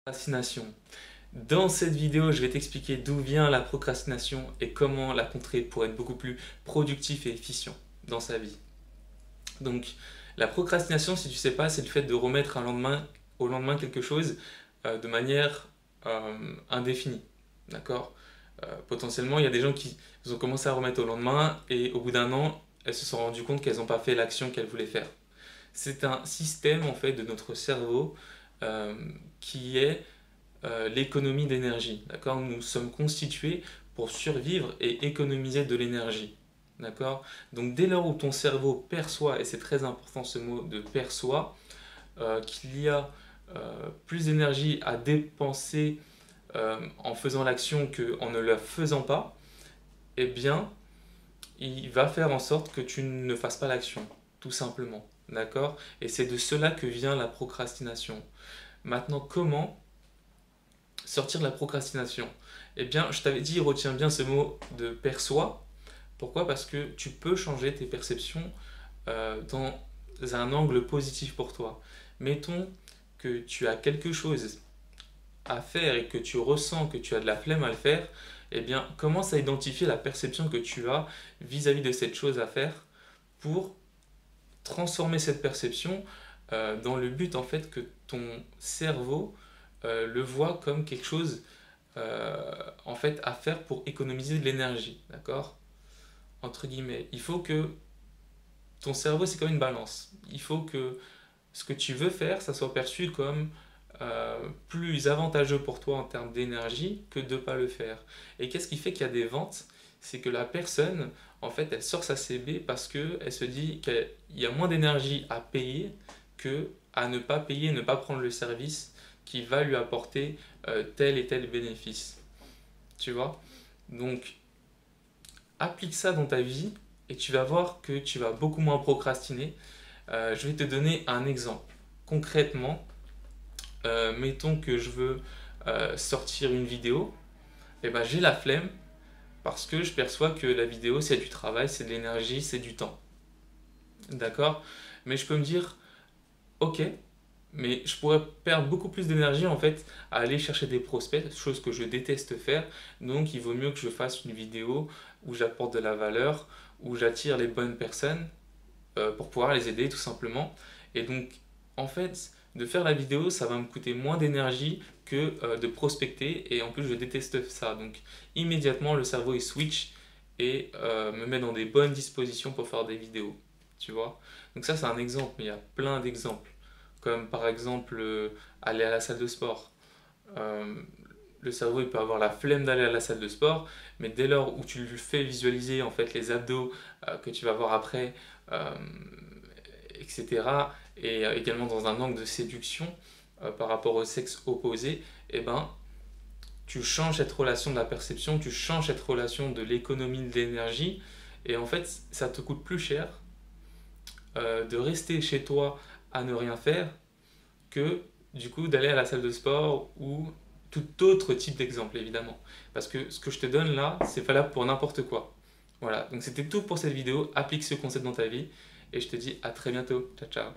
Procrastination. Dans cette vidéo, je vais t'expliquer d'où vient la procrastination et comment la contrer pour être beaucoup plus productif et efficient dans sa vie. Donc, la procrastination, si tu ne sais pas, c'est le fait de remettre au lendemain quelque chose de manière indéfinie. D'accord. Potentiellement, il y a des gens qui ont commencé à remettre au lendemain et au bout d'un an, elles se sont rendues compte qu'elles n'ont pas fait l'action qu'elles voulaient faire. C'est un système en fait de notre cerveau euh, qui est l'économie d'énergie. D'accord. Nous sommes constitués pour survivre et économiser de l'énergie. D'accord. Donc dès lors où ton cerveau perçoit, et c'est très important ce mot de perçoit, qu'il y a plus d'énergie à dépenser en faisant l'action qu'en ne la faisant pas, eh bien, il va faire en sorte que tu ne fasses pas l'action, tout simplement. D'accord. Et c'est de cela que vient la procrastination. Maintenant, comment sortir de la procrastination? Eh bien, je t'avais dit, retiens bien ce mot de perçoit. Pourquoi? Parce que tu peux changer tes perceptions dans un angle positif pour toi. Mettons que tu as quelque chose à faire et que tu ressens que tu as de la flemme à le faire, eh bien, commence à identifier la perception que tu as vis-à-vis de cette chose à faire pour transformer cette perception dans le but en fait que ton cerveau le voit comme quelque chose en fait à faire pour économiser de l'énergie, d'accord? Entre guillemets. Il faut que ton cerveau c'est comme une balance. Il faut que ce que tu veux faire, ça soit perçu comme plus avantageux pour toi en termes d'énergie que de ne pas le faire. Et qu'est-ce qui fait qu'il y a des ventes? C'est que la personne, en fait, elle sort sa CB parce qu'elle se dit qu'il y a moins d'énergie à payer que à ne pas payer, ne pas prendre le service qui va lui apporter tel et tel bénéfice. Tu vois? Donc, applique ça dans ta vie et tu vas voir que tu vas beaucoup moins procrastiner. Je vais te donner un exemple. Concrètement, mettons que je veux sortir une vidéo, et ben j'ai la flemme parce que je perçois que la vidéo c'est du travail, c'est de l'énergie, c'est du temps. D'accord. Mais je peux me dire, ok, mais je pourrais perdre beaucoup plus d'énergie en fait à aller chercher des prospects, chose que je déteste faire. Donc il vaut mieux que je fasse une vidéo où j'apporte de la valeur, où j'attire les bonnes personnes pour pouvoir les aider tout simplement. Et donc, en fait, de faire la vidéo, ça va me coûter moins d'énergie que de prospecter. Et en plus, je déteste ça. Donc, immédiatement, le cerveau il switch et me met dans des bonnes dispositions pour faire des vidéos. Tu vois? Donc ça, c'est un exemple, mais il y a plein d'exemples. Comme par exemple, aller à la salle de sport. Euh, le cerveau il peut avoir la flemme d'aller à la salle de sport, mais dès lors où tu lui fais visualiser en fait les abdos que tu vas voir après, euh, etc., et également dans un angle de séduction par rapport au sexe opposé, eh ben, tu changes cette relation de la perception, tu changes cette relation de l'économie de l'énergie, et en fait, ça te coûte plus cher de rester chez toi à ne rien faire que du coup d'aller à la salle de sport ou tout autre type d'exemple évidemment. Parce que ce que je te donne là, c'est valable pour n'importe quoi. Voilà, donc c'était tout pour cette vidéo, applique ce concept dans ta vie et je te dis à très bientôt. Ciao ciao.